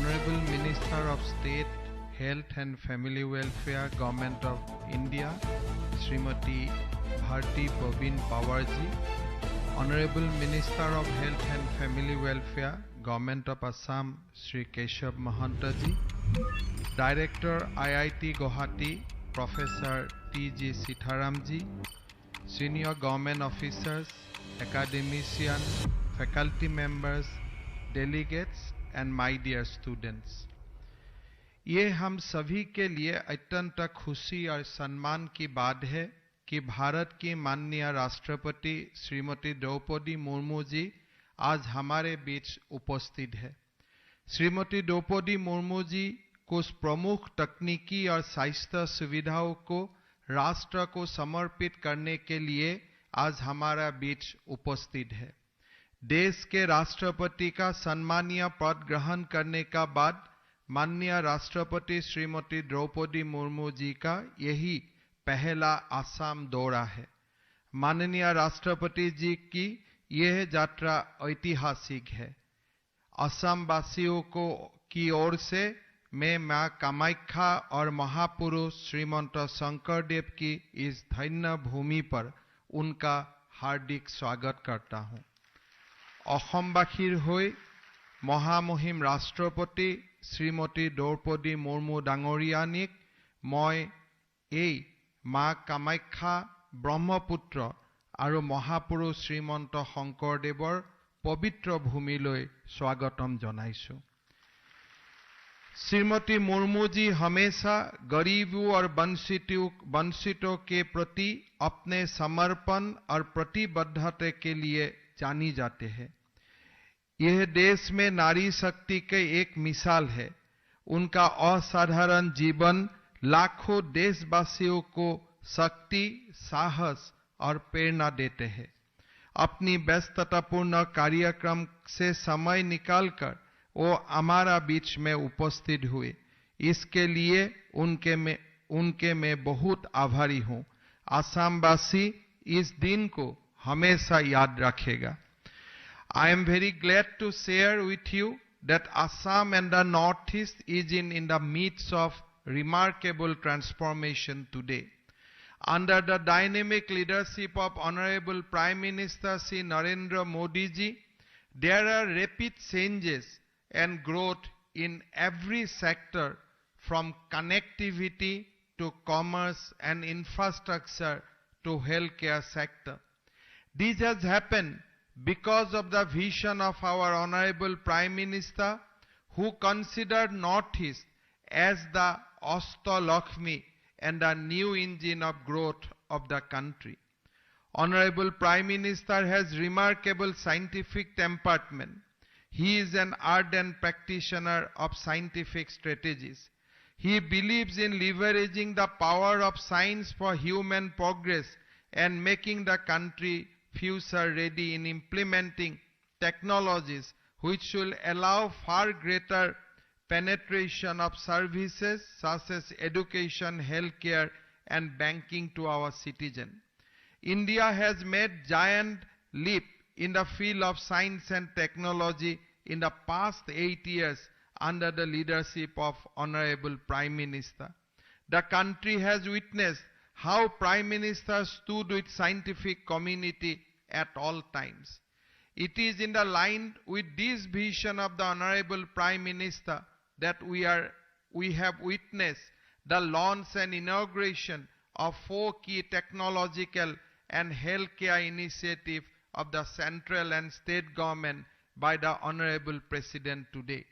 Honorable Minister of State, Health and Family Welfare, Government of India, Srimati Bharti Praveen Pawarji, Honorable Minister of Health and Family Welfare, Government of Assam, Sri Keshav Mahantaji, Director IIT Guwahati, Professor T.G. Sitharamji, Senior Government Officers, Academicians, Faculty Members, Delegates and my dear students, ये हम सभी के लिए अत्यंत खुशी और सम्मान की बात है कि भारत की माननीय राष्ट्रपति श्रीमती द्रौपदी मुर्मू जी आज हमारे बीच उपस्थित है। श्रीमती द्रौपदी मुर्मू जी कुछ प्रमुख तकनीकी और स्वास्थ्य सुविधाओं को राष्ट्र को समर्पित करने के लिए आज हमारा बीच उपस्थित है। देश के राष्ट्रपति का सम्मानीय पद ग्रहण करने का बाद माननीय राष्ट्रपति श्रीमती द्रौपदी मुर्मू जी का यही पहला असम दौरा है। माननीय राष्ट्रपति जी की यह यात्रा ऐतिहासिक है। असम वासियों की ओर से मैं मां कामाख्या और महापुरुष श्रीमंत शंकरदेव की इस धन्य भूमि पर उनका हार्दिक स्वागत करता हूं। অসমবাসীৰ হৈ মহামহিম ৰাষ্ট্ৰপতি শ্ৰীমতী দ্ৰৌপদী মুৰ্মু ডাঙৰীয়ানীক মই এই মা কামাখ্যা ব্ৰহ্মপুত্ৰ আৰু মহাপুৰুষ শ্ৰীমন্ত শংকৰদেৱৰ পবিত্ৰ ভূমিলৈ স্বাগতম জনাইছো। श्रीमती मुर्मू जी हमेशा गरीबों और वंचितों के प्रति अपने समर्पण और प्रतिबद्धता के लिए जानी जाते हैं। यह देश में नारी शक्ति के एक मिसाल है। उनका असाधारण जीवन लाखों देशवासियों को शक्ति, साहस और प्रेरणा देते हैं। अपनी व्यस्ततापूर्ण कार्यक्रम से समय निकालकर वो हमारा बीच में उपस्थित हुए, इसके लिए उनके मैं बहुत आभारी हूं। आसामवासी इस दिन को हमेशा याद रखेगा। I am very glad to share with you that Assam and the Northeast is in the midst of remarkable transformation today. Under the dynamic leadership of Honorable Prime Minister Shri Narendra Modi ji, there are rapid changes and growth in every sector, from connectivity to commerce and infrastructure to healthcare sector. This has happened because of the vision of our Honorable Prime Minister, who considered Northeast as the Astalakshmi and the new engine of growth of the country. Honorable Prime Minister has remarkable scientific temperament. He is an ardent practitioner of scientific strategies. He believes in leveraging the power of science for human progress and making the country future ready in implementing technologies which will allow far greater penetration of services such as education, healthcare and banking to our citizens. India has made giant leap in the field of science and technology in the past 8 years under the leadership of Honorable Prime Minister. The country has witnessed how Prime Minister stood with scientific community at all times. It is in the line with this vision of the Honorable Prime Minister that we have witnessed the launch and inauguration of 4 key technological and healthcare initiatives of the central and state government by the Honorable President today.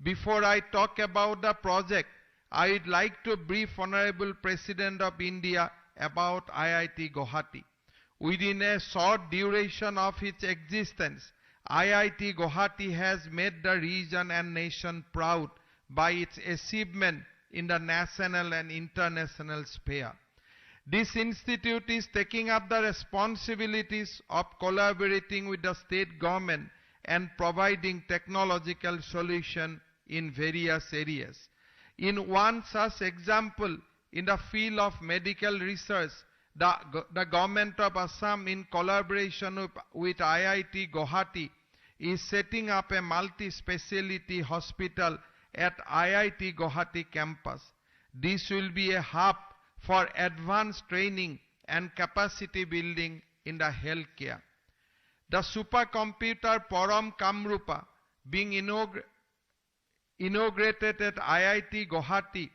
Before I talk about the project, I would like to brief Honorable President of India about IIT Guwahati. Within a short duration of its existence, IIT Guwahati has made the region and nation proud by its achievement in the national and international sphere. This institute is taking up the responsibilities of collaborating with the state government and providing technological solutions in various areas. In one such example, in the field of medical research, the government of Assam, in collaboration with IIT Guwahati, is setting up a multi-speciality hospital at IIT Guwahati campus. This will be a hub for advanced training and capacity building in the healthcare. The supercomputer Param Kamrupa being inaugurated at IIT Guwahati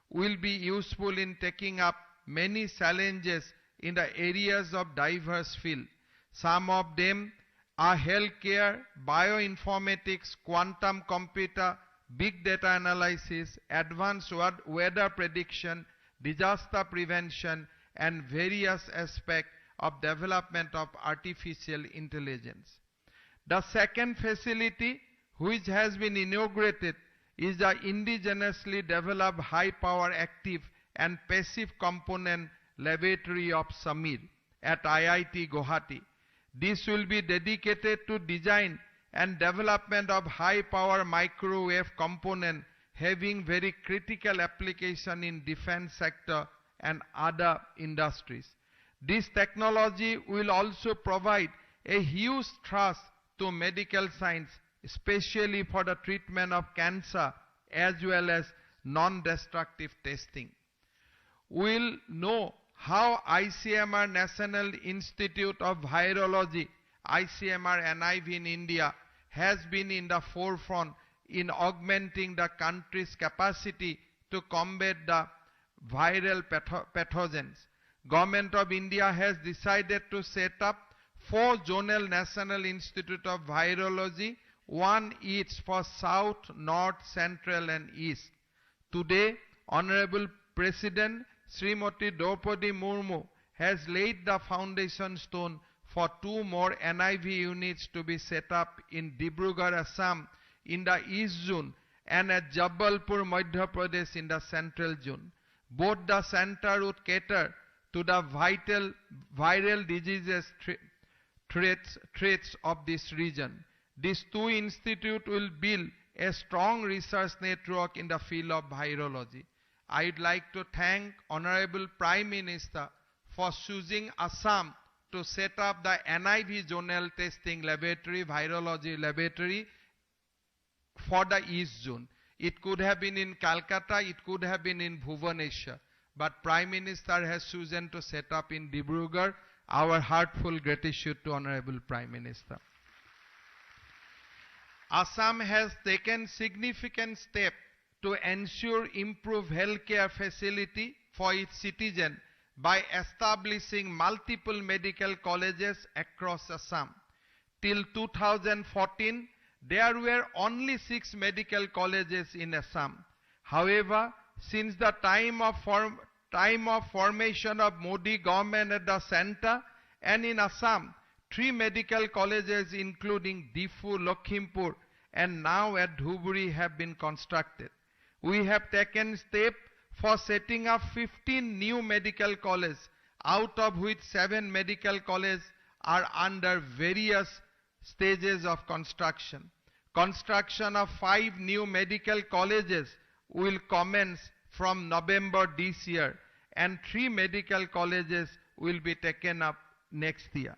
will be useful in taking up many challenges in the areas of diverse fields. Some of them are healthcare, bioinformatics, quantum computer, big data analysis, advanced weather prediction, disaster prevention, and various aspects of development of artificial intelligence. The second facility which has been inaugurated is the indigenously developed high-power active and passive component laboratory of Samir at IIT Guwahati. This will be dedicated to design and development of high-power microwave component having very critical application in defense sector and other industries. This technology will also provide a huge thrust to medical science, especially for the treatment of cancer as well as non-destructive testing. We'll know how ICMR National Institute of Virology, ICMR NIV in India, has been in the forefront in augmenting the country's capacity to combat the viral pathogens. Government of India has decided to set up 4 zonal National Institute of Virology, one each for South, North, Central and East. Today, Honorable President Srimati Draupadi Murmu has laid the foundation stone for 2 more NIV units to be set up in Dibrugarh, Assam in the East Zone and at Jabalpur, Madhya Pradesh in the Central Zone. Both the center would cater to the viral diseases threats of this region. These 2 institutes will build a strong research network in the field of virology. I would like to thank Honorable Prime Minister for choosing Assam to set up the NIV Zonal Testing Laboratory, Virology Laboratory for the East Zone. It could have been in Calcutta, it could have been in Bhubaneswar, but Prime Minister has chosen to set up in Dibrugarh. Our heartfelt gratitude to Honorable Prime Minister. Assam has taken significant steps to ensure improved healthcare facility for its citizens by establishing multiple medical colleges across Assam. Till 2014, there were only 6 medical colleges in Assam. However, since the time of formation of Modi government at the center and in Assam, 3 medical colleges including Difu, Lakhimpur and now at Dhuburi have been constructed. We have taken steps for setting up 15 new medical colleges, out of which 7 medical colleges are under various stages of construction. Construction of 5 new medical colleges will commence from November this year, and 3 medical colleges will be taken up next year.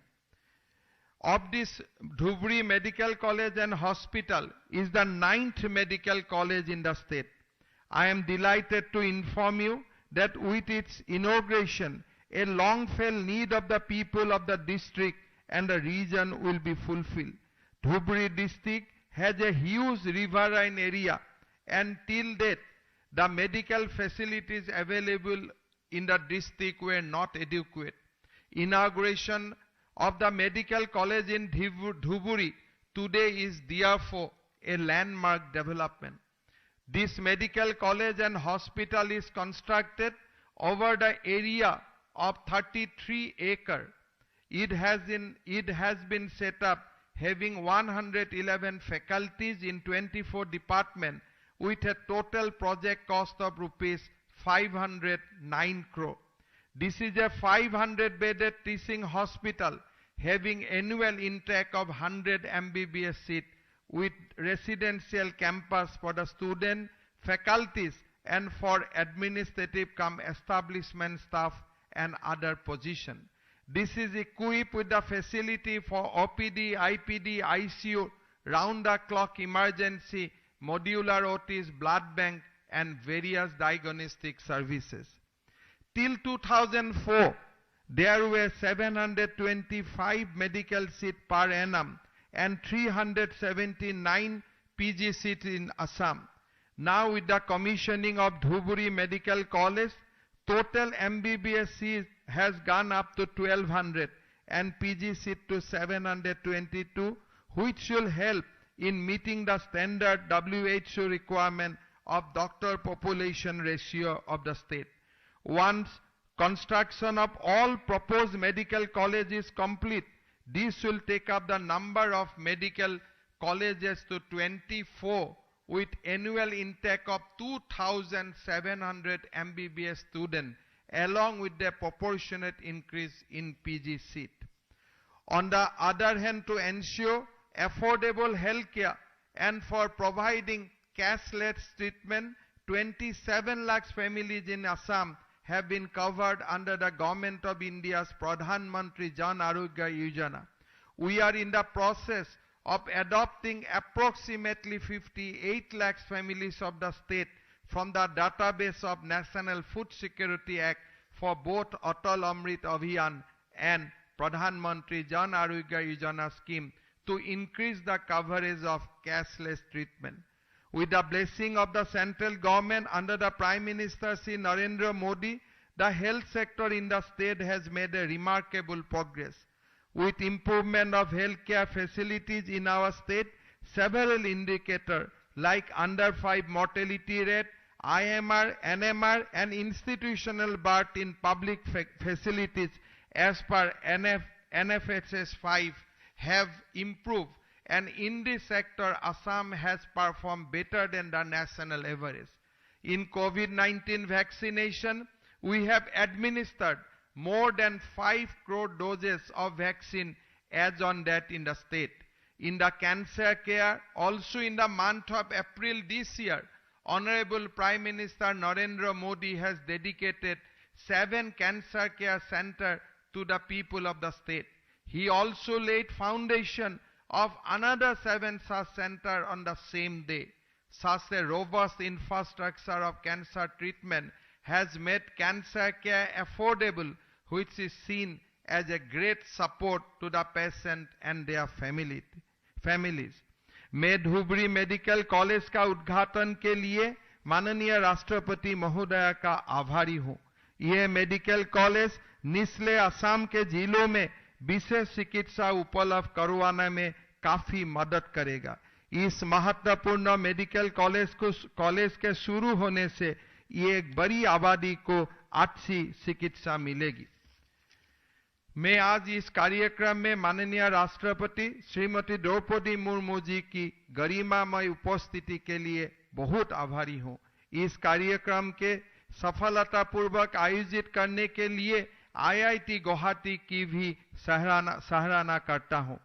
Of this, Dhuburi Medical College and Hospital is the 9th medical college in the state. I am delighted to inform you that with its inauguration, a long-felt need of the people of the district and the region will be fulfilled. Dhuburi district has a huge riverine area, and till date, the medical facilities available in the district were not adequate. Inauguration of the medical college in Dhuburi today is therefore a landmark development. This medical college and hospital is constructed over the area of 33 acres. It has been set up having 111 faculties in 24 departments with a total project cost of rupees 509 crore. This is a 500-bedded teaching hospital having annual intake of 100 MBBS seats with residential campus for the student, faculties and for administrative establishment staff and other positions. This is equipped with the facility for OPD, IPD, ICU, round-the-clock emergency modular OTs, blood bank, and various diagnostic services. Till 2004, there were 725 medical seats per annum and 379 PG seats in Assam. Now with the commissioning of Dhuburi Medical College, total MBBS seats has gone up to 1200 and PG seat to 722, which will help in meeting the standard WHO requirement of doctor population ratio of the state. Once construction of all proposed medical colleges is complete, this will take up the number of medical colleges to 24 with annual intake of 2,700 MBBS students, along with the proportionate increase in PG seat. On the other hand, to ensure affordable health care and for providing cashless treatment, 27 lakhs families in Assam have been covered under the Government of India's Pradhan Mantri Jan Arogya Yojana. We are in the process of adopting approximately 58 lakhs families of the state from the database of National Food Security Act for both Atal Amrit Abhiyan and Pradhan Mantri Jan Arogya Yojana scheme to increase the coverage of cashless treatment. With the blessing of the central government under the Prime Minister Shri Narendra Modi, the health sector in the state has made a remarkable progress. With improvement of healthcare facilities in our state, several indicators like under 5 mortality rate, IMR, NMR, and institutional birth in public facilities as per NFHS 5 have improved, and in this sector, Assam has performed better than the national average. In COVID-19 vaccination, we have administered more than 5 crore doses of vaccine as on that in the state. In the cancer care, also in the month of April this year, Honorable Prime Minister Narendra Modi has dedicated 7 cancer care centers to the people of the state. He also laid foundation of another 7 such centers on the same day. Such a robust infrastructure of cancer treatment has made cancer care affordable, which is seen as a great support to the patient and their families. मैं Dhubri medical college का उद्घाटन के लिए माननीय राष्ट्रपति महोदय का आभारी हूं। यह मेडिकल कॉलेज निचले असम के जिलों में विशेष चिकित्सा उपलब्ध करवाने में काफी मदद करेगा। इस महत्वपूर्ण मेडिकल कॉलेज के शुरू होने से ये एक बड़ी आबादी को अच्छी चिकित्सा मिलेगी। मैं आज इस कार्यक्रम में माननीय राष्ट्रपति श्रीमती द्रौपदी मुर्मू जी की गरिमामय उपस्थिति के लिए बहुत आभारी हूं। इस कार्यक्रम के सफलतापूर्वक आयोजित करने के लिए IIT गुवाहाटी की भी सराहना करता हूं।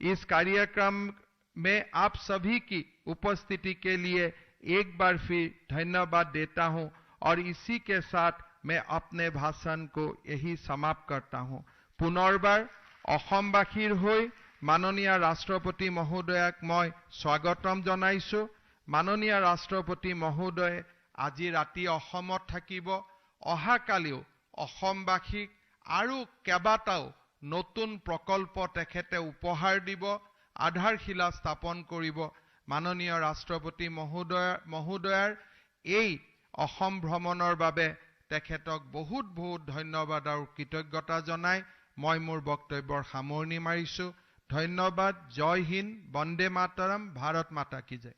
इस कार्यक्रम में आप सभी की उपस्थिति के लिए एक बार फिर धन्यवाद देता हूं और इसी के साथ मैं अपने भाषण को यही समाप्त करता हूं। पुनर्बार অসমবাসীৰ হৈ মাননীয় ৰাষ্ট্ৰপতি মহোদয়ক মই স্বাগতম জনাইছো। মাননীয় ৰাষ্ট্ৰপতি মহোদয় আজি ৰাতি অসমত থাকিব। অহাকালিও অসমবাসীক আৰু কেইবাটাও নতুন প্ৰকল্প তেখেতে উপহাৰ দিব, আধাৰশিলা স্থাপন কৰিব। মাননীয় ৰাষ্ট্ৰপতি মহোদয়ৰ এই অসম ভ্ৰমণৰ বাবে তেখেতক বহুত ধন্যবাদ আৰু কৃতজ্ঞতা জনাই মই মোৰ বক্তব্যৰ সামৰণি মাৰিছো। ধন্যবাদ। জয় হিন্দ, বন্দে মাতৰম, ভাৰত মাতা কি জয়।